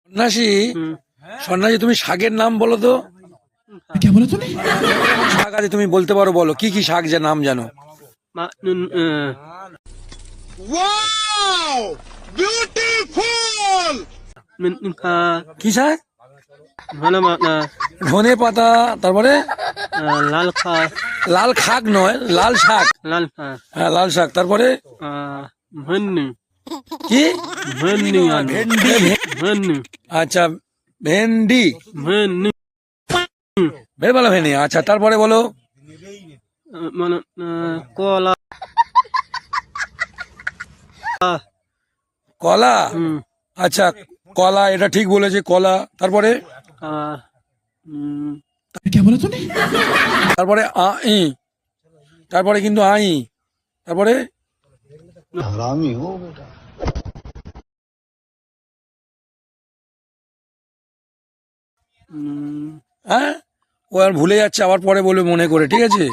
সন্ন্যাসী সন্ন্যাসী তুমি শাকের নাম বলো তো। क्या बोला तूने? শাক আছে তুমি বলতে পারো, বলো কি কি শাক যে নাম জানো। কি শাক? ধনে পাতা, তারপরে লাল শাক, লাল শাক নয়, লাল শাক। লাল শাক, হ্যাঁ লাল শাক, তারপরে ভেন্ডি, কি? ভেন্ডি, ভেন্ডি। ভেন্ডি, আচ্ছা ভেন্ডি, ভেন্ডি, বের বলো ভেন্ডি। আচ্ছা তারপরে বলো। মানে কলা, কলা। আচ্ছা কলা, এটা ঠিক বলেছে কলা। তারপরে क्या बोला तूने? তারপরে আই, তারপরে কিন্তু আই, তারপরে हरामी हो बेटा। হ্যাঁ ও আর ভুলে যাচ্ছে, আবার পরে বলবে মনে করে, ঠিক আছে।